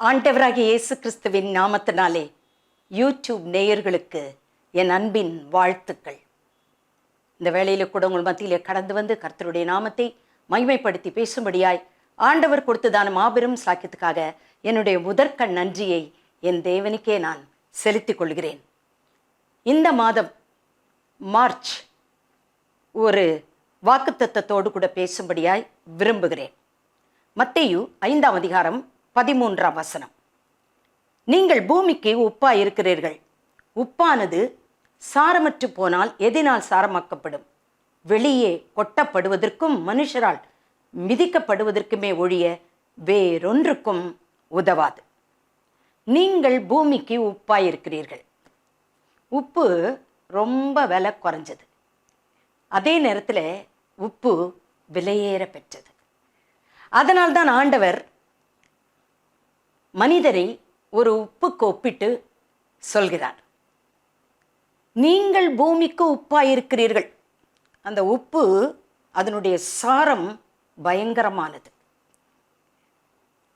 ஆண்டவராகிய இயேசு கிறிஸ்துவின் நாமத்தினாலே யூடியூப் நேயர்களுக்கு என் அன்பின் வாழ்த்துக்கள். இந்த வேளையில் கூட உங்கள் மத்தியிலே கடந்து வந்து கர்த்தருடைய நாமத்தை மகிமைப்படுத்தி பேசும்படியாய் ஆண்டவர் கொடுத்ததான மாபெரும் சாக்கியத்துக்காக என்னுடைய முதற்கண் நன்றியை என் தேவனுக்கே நான் செலுத்திக் கொள்கிறேன். இந்த மாதம் மார்ச் ஒரு வாக்குத்தத்தத்தோடு கூட பேசும்படியாய் விரும்புகிறேன். மத்தேயு 5ஆம் அதிகாரம் 13ஆம் வசனம். நீங்கள் பூமிக்கு உப்பாய் இருக்கிறீர்கள். உப்பானது சாரமற்று போனால் எதினால் சாரமாக்கப்படும்? வெளியே கொட்டப்படுவதற்கும் மனுஷரால் மிதிக்கப்படுவதற்குமே ஒழிய வேறொன்றுக்கும் உதவாது. நீங்கள் பூமிக்கு உப்பாய் இருக்கிறீர்கள். உப்பு ரொம்ப விலை குறைஞ்சது. அதே நேரத்தில் உப்பு விலையேற பெற்றது. அதனால்தான் ஆண்டவர் மனிதரை ஒரு உப்புக்கு ஒப்பிட்டு சொல்கிறார். நீங்கள் பூமிக்கு உப்பாயிருக்கிறீர்கள். அந்த உப்பு அதனுடைய சாரம் பயங்கரமானது.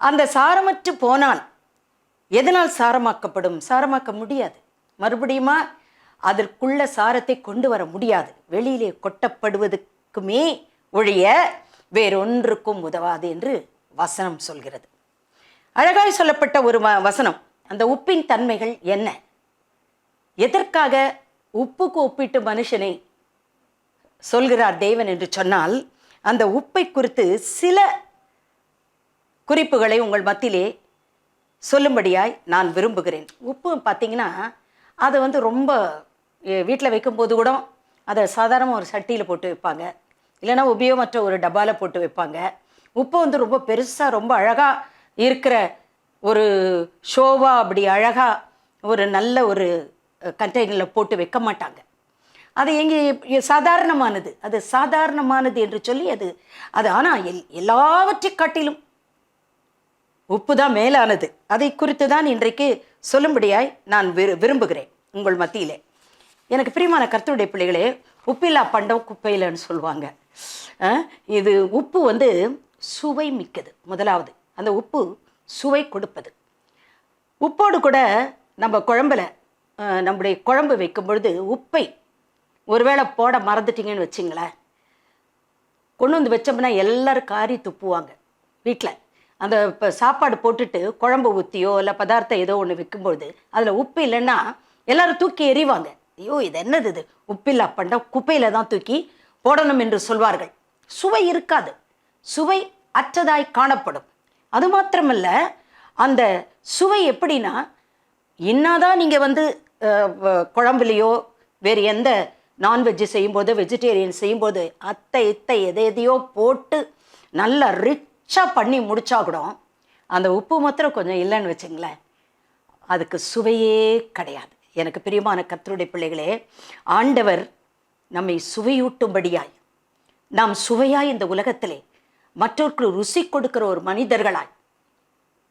அந்த சாரமற்று போனால் எதனால் சாரமாக்கப்படும்? சாரமாக்க முடியாது. மறுபடியுமா அதற்குள்ள சாரத்தை கொண்டு வர முடியாது. வெளியிலே கொட்டப்படுவதற்குமே ஒழிய வேறொன்றுக்கும் உதவாது என்று வசனம் சொல்கிறது. அழகாய் சொல்லப்பட்ட ஒரு வசனம். அந்த உப்பின் தன்மைகள் என்ன? எதற்காக உப்புக்கு ஒப்பிட்டு மனுஷனை சொல்கிறார் தேவன் என்று சொன்னால், அந்த உப்பை குறித்து சில குறிப்புகளை உங்கள் மத்தியிலே சொல்லும்படியாய் நான் விரும்புகிறேன். உப்பு பார்த்தீங்கன்னா அதை ரொம்ப வீட்டில் வைக்கும்போது கூட அதை சாதாரண ஒரு சட்டியில் போட்டு வைப்பாங்க, இல்லைன்னா உபயோகமற்ற ஒரு டப்பாவில் போட்டு வைப்பாங்க. உப்பு ரொம்ப பெருசாக ரொம்ப அழகாக இருக்கிற ஒரு ஷோவா அப்படி அழகாக ஒரு நல்ல ஒரு கண்டெய்னரில் போட்டு வைக்க மாட்டாங்க. அது எங்கே சாதாரணமானது, அது சாதாரணமானது என்று சொல்லி அது ஆனால் எல்லாவற்றை காட்டிலும் உப்பு தான் மேலானது. அதை குறித்து தான் இன்றைக்கு சொல்லும்படியாய் நான் விரும்புகிறேன் உங்கள் மத்தியிலே. எனக்கு பிரியமான கர்த்தருடைய பிள்ளைகளே, உப்பில்லா பண்டம் குப்பையிலன்னு சொல்லுவாங்க. இது உப்பு சுவை மிக்கது. முதலாவது அந்த உப்பு சுவை கொடுப்பது. உப்போடு கூட நம்ம குழம்புல நம்முடைய குழம்பு வைக்கும் பொழுது உப்பை ஒருவேளை போட மறந்துட்டிங்கன்னு வச்சிங்களேன், கொண்டு வந்து வச்சோம்னா எல்லோரும் காரி துப்புவாங்க. வீட்டில் அந்த இப்போ சாப்பாடு போட்டுட்டு குழம்பு ஊற்றியோ இல்லை பதார்த்தம் ஏதோ ஒன்று வைக்கும்பொழுது அதில் உப்பு இல்லைன்னா எல்லோரும் தூக்கி எறிவாங்க. ஐயோ, இது என்னது, இது உப்பில்லா பண்டம், குப்பையில் தான் தூக்கி போடணும் என்று சொல்வார்கள். சுவை இருக்காது, சுவை அற்றதாய் காணப்படும். அது மாத்திரமல்ல, அந்த சுவை எப்படின்னா, இன்னாதான் நீங்கள் குழம்புலையோ வேறு எந்த நான்வெஜ்ஜு செய்யும்போது வெஜிடேரியன் செய்யும்போது இத்தை எதையோ போட்டு நல்லா ரிச்சாக பண்ணி முடிச்சா கூட அந்த உப்பு மாத்திரம் கொஞ்சம் இல்லைன்னு வச்சுங்களேன், அதுக்கு சுவையே கிடையாது. எனக்கு பிரியமான கர்த்தருடைய பிள்ளைகளே, ஆண்டவர் நம்மை சுவையூட்டும்படியாய், நாம் சுவையாய் இந்த உலகத்திலே மற்றவர்களுக்கு ருசி கொடுக்கிற ஒரு மனிதர்களாய்,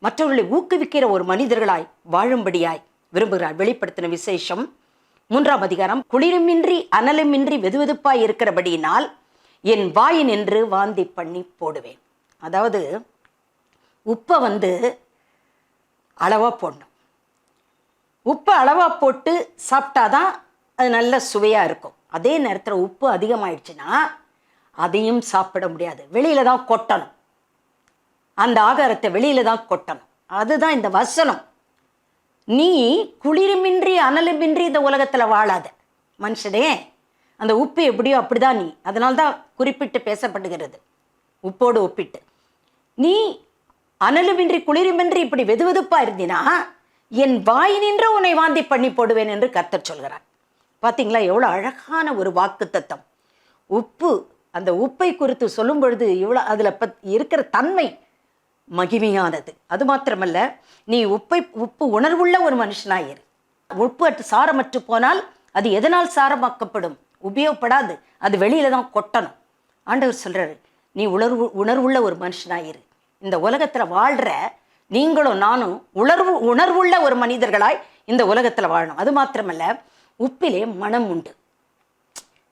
மற்றவர்களை ஊக்குவிக்கிற ஒரு மனிதர்களாய் வாழும்படியாய் விரும்புகிறார். வெளிப்படுத்தின விசேஷம் 3ஆம் அதிகாரம். குளிருமின்றி அனலுமின்றி வெதுவெதுப்பாய் இருக்கிறபடியினால் என் வாயினின்று வாந்தி பண்ணி போடுவேன். அதாவது உப்பை அளவாக போடணும். உப்பை அளவாக போட்டு சாப்பிட்டாதான் அது நல்ல சுவையாக இருக்கும். அதே நேரத்தில் உப்பு அதிகமாயிடுச்சுன்னா அதையும் சாப்பிட முடியாது. வெளியில் தான் கொட்டணும். அந்த ஆகாரத்தை வெளியில் தான் கொட்டணும். அதுதான் இந்த வசனம். நீ குளிருமின்றி அனலுமின்றி இந்த உலகத்தில் வாழாத மனுஷனே. அந்த உப்பு எப்படியோ அப்படிதான் நீ. அதனால்தான் குறிப்பிட்டு பேசப்படுகிறது உப்போடு ஒப்பிட்டு. நீ அனலுமின்றி குளிருமின்றி இப்படி வெதுவெதுப்பாக இருந்தினா என் வாயினின்று உன்னை வாந்தி பண்ணி போடுவேன் என்று கர்த்தர் சொல்கிறார். பார்த்தீங்களா, எவ்வளோ அழகான ஒரு வாக்கு தத்தம். உப்பு, அந்த உப்பை குறித்து சொல்லும் பொழுது இவ்வளோ அதில் இருக்கிற தன்மை மகிமையானது. அது மாத்திரமல்ல, நீ உப்பு உணர்வுள்ள ஒரு மனுஷனாயிரு. உப்பு சாரமற்று போனால் அது எதனால் சாரமாக்கப்படும்? உபயோகப்படாது, அது வெளியில தான் கொட்டணும். ஆண்டவர் சொல்றாரு, நீ உணர்வுள்ள ஒரு மனுஷனாயிரு. இந்த உலகத்தில் வாழ்கிற நீங்களும் நானும் உணர்வுள்ள ஒரு மனிதர்களாய் இந்த உலகத்தில் வாழணும். அது மாத்திரமல்ல, உப்பிலே மனம் உண்டு.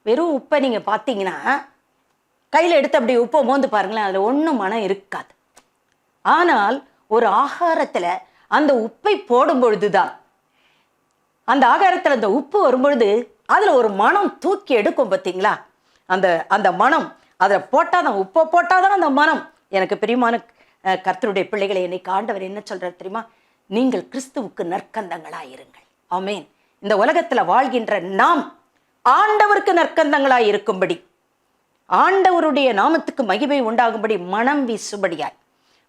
வெறும் உப்பை நீங்கள் பார்த்தீங்கன்னா கையில் எடுத்து அப்படி உப்பை மோந்து பாருங்களேன், அதில் ஒன்றும் மனம் இருக்காது. ஆனால் ஒரு ஆகாரத்தில் அந்த உப்பை போடும் பொழுதுதான் அந்த ஆகாரத்தில் அந்த உப்பு வரும்பொழுது அதில் ஒரு மனம் தூக்கி எடுக்கும் பார்த்தீங்களா? அந்த அந்த மனம் அதில் போட்டாதான், உப்பை போட்டாதான் அந்த மனம். எனக்கு பிரியமான கர்த்தருடைய பிள்ளைகளை, என்னைக்கு ஆண்டவர் என்ன சொல்றார் தெரியுமா? நீங்கள் கிறிஸ்துவுக்கு நற்கந்தங்களாயிருங்கள். ஆமேன். இந்த உலகத்தில் வாழ்கின்ற நாம் ஆண்டவருக்கு நற்கந்தங்களாய் இருக்கும்படி, ஆண்டவருடைய நாமத்துக்கு மகிமை உண்டாகும்படி, மனம் வீசும்படியாய்,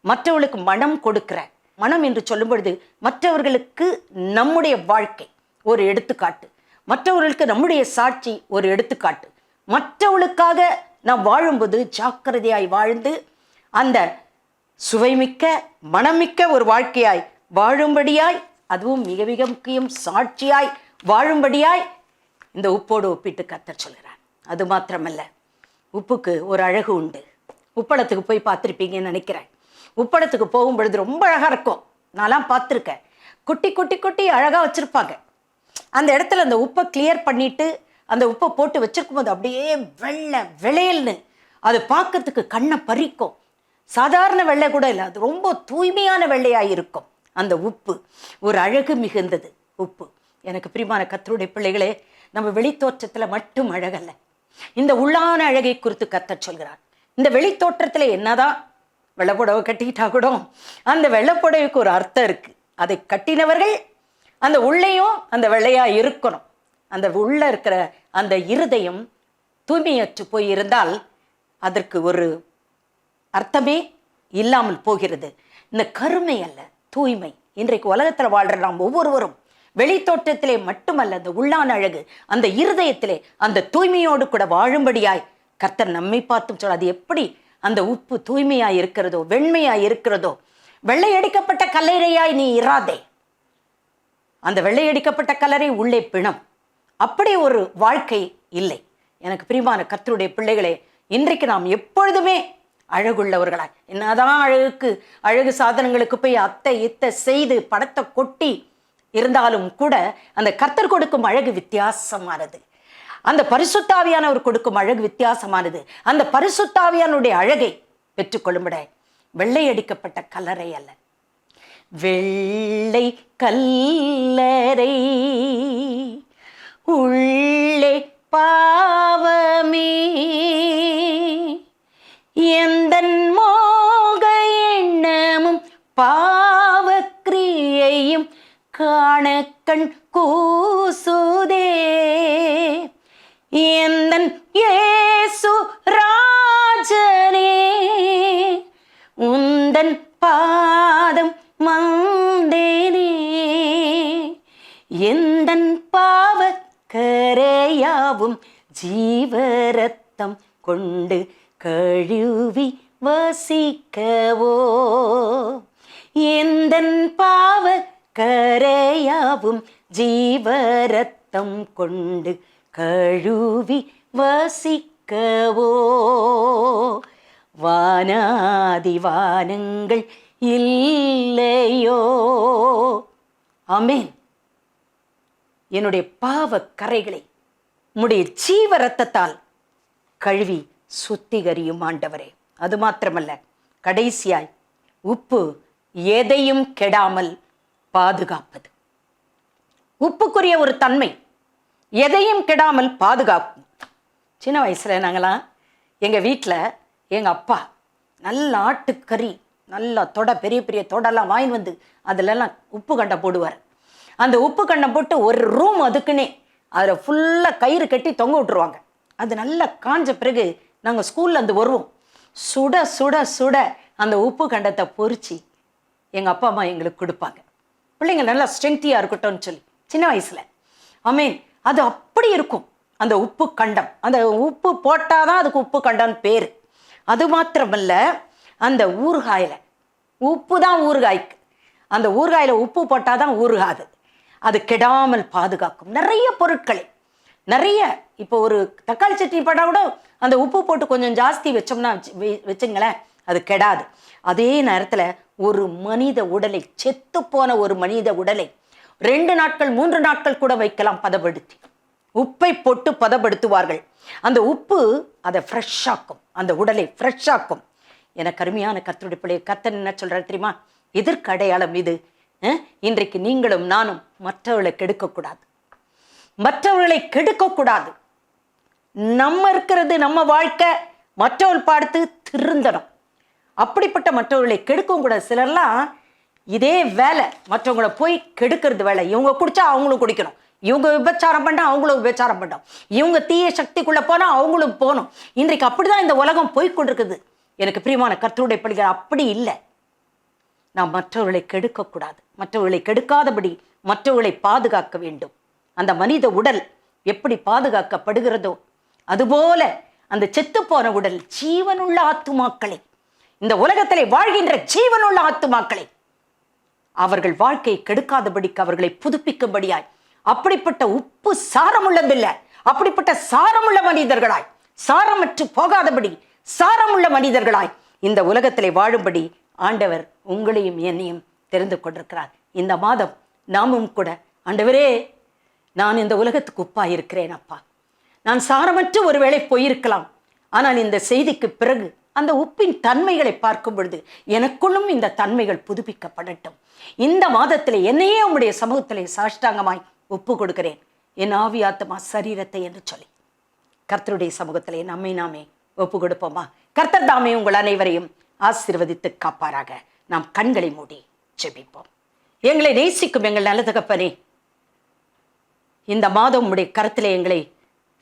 மற்றவர்களுக்கு மனம் கொடுக்கிற மனம் என்று சொல்லும் பொழுது மற்றவர்களுக்கு நம்முடைய வாழ்க்கை ஒரு எடுத்துக்காட்டு, மற்றவர்களுக்கு நம்முடைய சாட்சி ஒரு எடுத்துக்காட்டு. மற்றவர்களுக்காக நாம் வாழும்போது ஜாக்கிரதையாய் வாழ்ந்து அந்த சுவைமிக்க மனமிக்க ஒரு வாழ்க்கையாய் வாழும்படியாய், அதுவும் மிக மிக முக்கியம் சாட்சியாய் வாழும்படியாய் இந்த உப்போடு ஒப்பிட்டு கர்த்தர் சொல்கிறார். அது மாத்திரமல்ல, உப்புக்கு ஒரு அழகு உண்டு. உப்பளத்துக்கு போய் பார்த்துருப்பீங்கன்னு நினைக்கிறேன். உப்பளத்துக்கு போகும் பொழுது ரொம்ப அழகாக இருக்கும். நான்லாம் பார்த்துருக்கேன். குட்டி குட்டி குட்டி அழகாக வச்சுருப்பாங்க. அந்த இடத்துல அந்த உப்பை கிளியர் பண்ணிட்டு அந்த உப்பை போட்டு வச்சிருக்கும் போது அப்படியே வெள்ளை விளையல்னு அது பார்க்கறதுக்கு கண்ணை பறிக்கும். சாதாரண வெள்ளை கூட இல்லை, அது ரொம்ப தூய்மையான வெள்ளையாக இருக்கும். அந்த உப்பு ஒரு அழகு மிகுந்தது உப்பு. எனக்கு பிரியமான கர்த்தருடைய பிள்ளைகளே, நம்ம வெளித்தோற்றத்தில் மட்டும் அழகல்ல, இந்த உள்ளான அழகை குறித்து கர்த்தர் சொல்கிறார். இந்த வெளித்தோற்றத்தில் என்னதான் வெள்ளைப்புடவை கட்டிக்கிட்டா கூட அந்த வெள்ளைப்புடவைக்கு ஒரு அர்த்தம் இருக்கு. அதை கட்டினவர்கள் அந்த உள்ளேயும் அந்த வெள்ளையா இருக்கணும். அந்த உள்ள இருக்கிற அந்த இருதயம் தூய்மையற்று போய் இருந்தால் அதற்கு ஒரு அர்த்தமே இல்லாமல் போகிறது. இந்த கருமை அல்ல, தூய்மை. இன்றைக்கு உலகத்தில் வாழ்ற நாம் ஒவ்வொருவரும் வெளித்தோட்டத்திலே மட்டுமல்ல, அந்த உள்ளான அழகு அந்த இருதயத்திலே அந்த தூய்மையோடு கூட வாழும்படியாய் கர்த்தர் நம்மை பார்த்தும் சொல்ல. அது எப்படி அந்த உப்பு தூய்மையாய் இருக்கிறதோ, வெண்மையாய் இருக்கிறதோ, வெள்ளையடிக்கப்பட்ட கல்லறையாய் நீ இராதே. அந்த வெள்ளையடிக்கப்பட்ட கல்லறை உள்ளே பிணம். அப்படி ஒரு வாழ்க்கை இல்லை. எனக்கு பிரியமான கர்த்தருடைய பிள்ளைகளே, இன்றைக்கு நாம் எப்பொழுதுமே அழகுள்ளவர்களாய், என்னதான் அழகு சாதனங்களுக்கு போய் அத்தை இத்தை செய்து படத்தை கொட்டி இருந்தாலும் கூட அந்த கர்த்தர் கொடுக்கும் அழகு வித்தியாசமானது. அந்த பரிசுத்தாவியானவர் கொடுக்கும் அழகு வித்தியாசமானது. அந்த பரிசுத்தாவியானுடைய அழகை பெற்றுக்கொள்ளும்பட வெள்ளையடிக்கப்பட்ட கல்லறை அல்ல, வெள்ளை கல்லறை உள்ளே பாவமே எந்தன் மோக எண்ணமும் பாவக்கிரியையும் காண கண் கூசுதே எந்தன் இயேசு ராஜனே உந்தன் பாதம் வந்தேனே எந்தன் பாவக்கரையாவும் ஜீவரத்தம் கொண்டு கழுவி வசிக்கவோ எந்தன் பாவக்கரையாவும் ஜீவரத்தம் கொண்டு கழுவி வசிக்கவோ வானாதி வானங்கள் இல்லையோ. ஆமென். என்னுடைய பாவ கரைகளை உம்முடைய ஜீவ ரத்தத்தால் கழுவி சுத்திகரியும் ஆண்டவரே. அது மாத்திரமல்ல, கடைசியாய் உப்பு எதையும் கெடாமல் பாதுகாப்பது. உப்புக்குரிய ஒரு தன்மை எதையும் கெடாமல் பாதுகாக்கும். சின்ன வயசுல நாங்களாம் எங்கள் வீட்டில் எங்கள் அப்பா நல்ல ஆட்டுக்கறி, நல்லா பெரிய பெரிய தொடெல்லாம் வாங்கிட்டு வந்து அதிலெல்லாம் உப்பு கண்டை போடுவார். அந்த உப்பு கண்டை போட்டு ஒரு ரூம் அதுக்குன்னே அதில் ஃபுல்லாக கயிறு கட்டி தொங்க விட்டுருவாங்க. அது நல்லா காஞ்ச பிறகு நாங்கள் ஸ்கூலில் வந்து வருவோம். சுட சுட சுட அந்த உப்பு கண்டத்தை பொறிச்சு எங்கள் அப்பா அம்மா எங்களுக்கு கொடுப்பாங்க. பிள்ளைங்க நல்லா ஸ்ட்ரென்த்தியாக இருக்கட்டும்னு சொல்லி சின்ன வயசில். ஆமீன். அது அப்படி இருக்கும் அந்த உப்பு கண்டம். அந்த உப்பு போட்டாதான் அதுக்கு உப்பு கண்டம்னு பேர். அது மாத்திரமல்ல, அந்த ஊறுகாயில் உப்பு தான் ஊறுகாய்க்கு. அந்த ஊறுகாயில் உப்பு போட்டால் தான் ஊறுகாது. அது கெடாமல் பாதுகாக்கும். நிறைய பொருட்களை இப்போ ஒரு தக்காளி சட்னி போட்டால் கூட அந்த உப்பு போட்டு கொஞ்சம் ஜாஸ்தி வச்சோம்னா வச்சுங்களேன், அது கெடாது. அதே நேரத்தில் ஒரு மனித உடலை, செத்து போன ஒரு மனித உடலை 2 நாட்கள் 3 நாட்கள் கூட வைக்கலாம் பதப்படுத்தி. உப்பை போட்டு பதப்படுத்துவார்கள். அந்த உப்பு அதை ஃப்ரெஷ்ஷாக்கும், அந்த உடலை ஃப்ரெஷ்ஷாக்கும். எனக்கு அருமையான கர்த்தருடைய பிள்ளை, கர்த்தர் என்ன சொல்றாரு தெரியுமா? எதற்கு அடையாளம் இது? இன்றைக்கு நீங்களும் நானும் மற்றவர்களை கெடுக்கக்கூடாது, மற்றவர்களை கெடுக்கக்கூடாது. நம்ம இருக்கிறது நம்ம வாழ்க்கை, மற்றவர்கள் பார்த்து திருந்தணும். அப்படிப்பட்ட மற்றவர்களை கெடுக்கவும் கூடாது. சிலர்லாம் இதே வேலை, மற்றவங்களை போய் கெடுக்கிறது வேலை. இவங்க குடிச்சா அவங்களும் குடிக்கணும், இவங்க விபச்சாரம் பண்ணா அவங்களும் விபச்சாரம் பண்ணோம், இவங்க தீய சக்திக்குள்ள போனா அவங்களும் போகணும். இன்றைக்கு அப்படிதான் இந்த உலகம் போய்கொண்டிருக்குது. எனக்கு பிரியமான கர்த்தருடைய பிள்ளைகள், அப்படி இல்லை. நாம் மற்றவர்களை கெடுக்கக்கூடாது, மற்றவர்களை கெடுக்காதபடி மற்றவர்களை பாதுகாக்க வேண்டும். அந்த மனித உடல் எப்படி பாதுகாக்கப்படுகிறதோ அதுபோல அந்த செத்துப்போன உடல் ஜீவனுள்ள ஆத்துமாக்களை, இந்த உலகத்திலே வாழ்கின்ற ஜீவனுள்ள ஆத்துமாக்களை அவர்கள் வாழ்க்கையை கெடுக்காதபடிக்கு அவர்களை புதுப்பிக்கும்படியாய், அப்படிப்பட்ட உப்பு சாரமுள்ளதில்லை, அப்படிப்பட்ட சாரமுள்ள மனிதர்களாய், சாரமற்று போகாதபடி சாரமுள்ள மனிதர்களாய் இந்த உலகத்திலே வாழும்படி ஆண்டவர் உங்களையும் என்னையும் தெரிந்து கொண்டிருக்கிறார். இந்த மாதம் நாமும் கூட, ஆண்டவரே, நான் இந்த உலகத்துக்கு உப்பா இருக்கிறேன் அப்பா, நான் சாரமற்று ஒருவேளை போயிருக்கலாம், ஆனால் இந்த செய்திக்கு பிறகு அந்த உப்பின் தன்மைகளை பார்க்கும் பொழுது எனக்குள்ளும் இந்த தன்மைகள் புதுப்பிக்கப்படட்டும். இந்த மாதத்திலே என்னையே உம்முடைய சமூகத்திலே சாஷ்டாங்கமாய் ஒப்பு கொடுக்கிறேன், என் ஆவி ஆத்மா சரீரத்தை என்று சொல்லி கர்த்தருடைய சமூகத்திலே நம்மை நாமே ஒப்பு கொடுப்போமா? கர்த்தர் தாமே உங்கள் அனைவரையும் ஆசீர்வதித்து காப்பாராக. நாம் கண்களை மூடி ஜெபிப்போம். எங்களை நேசிக்கும் எங்கள் நல்ல தகப்பனே, இந்த மாதம் உம்முடைய கருத்திலே எங்களை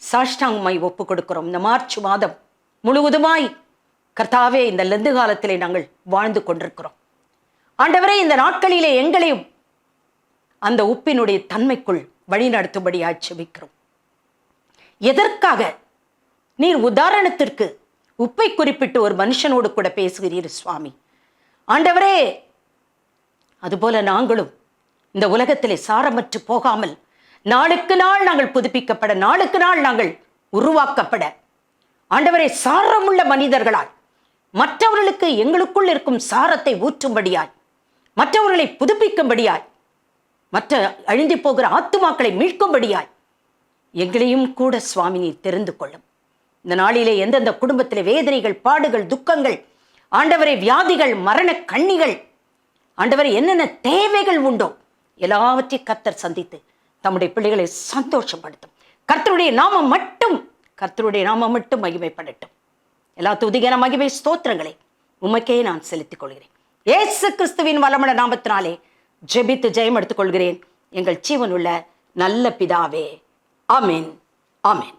சாஷ்டாங்கமாய் ஒப்பு கொடுக்கிறோம். இந்த மார்ச் மாதம் முழுவதுமாய் கர்த்தாவே இந்த லெந்து காலத்திலே நாங்கள் வாழ்ந்து கொண்டிருக்கிறோம். ஆண்டவரே, இந்த நாட்களிலே எங்களையும் அந்த உப்பினுடைய தன்மைக்குள் வழிநடத்தும்படியாய் ஜெபிக்கிறோம். எதற்காக? நீர் உதாரணத்திற்கு உப்பை குறிப்பிட்டு ஒரு மனுஷனோடு கூட பேசுகிறீர் சுவாமி. ஆண்டவரே, அதுபோல நாங்களும் இந்த உலகத்திலே சாரமற்று போகாமல் நாளுக்கு நாள் நாங்கள் புதுப்பிக்கப்பட, நாளுக்கு நாள் நாங்கள் உருவாக்கப்பட, ஆண்டவரே, சாரமுள்ள மனிதர்களாய் மற்றவர்களுக்கு எங்களுக்குள் இருக்கும் சாரத்தை ஊற்றும்படியாய், மற்றவர்களை புதுப்பிக்கும்படியாய், மற்ற அழிந்து போகிற ஆத்துமாக்களை மீட்கும்படியாய் எங்களையும் கூட சுவாமி நீர் தெரிந்து கொள்ளும். இந்த நாளிலே எந்தெந்த குடும்பத்திலே வேதனைகள், பாடுகள், துக்கங்கள், ஆண்டவரை வியாதிகள், மரண கண்ணிகள், ஆண்டவரை என்னென்ன தேவைகள் உண்டோ எல்லாவற்றையும் கர்த்தர் சந்தித்து தம்முடைய பிள்ளைகளை சந்தோஷப்படுத்தும். கர்த்தருடைய நாமம் மட்டும் மகிமைப்படட்டும். எல்லா துதிகான மகிமை ஸ்தோத்திரங்களை உமக்கே நான் செலுத்திக் கொள்கிறேன். இயேசு கிறிஸ்துவின் வல்லமையுள்ள நாமத்தினாலே ஜெபித்து ஜெயம் எடுத்துக் கொள்கிறேன். எங்கள் ஜீவனுள்ள நல்ல பிதாவே, ஆமென், ஆமென்.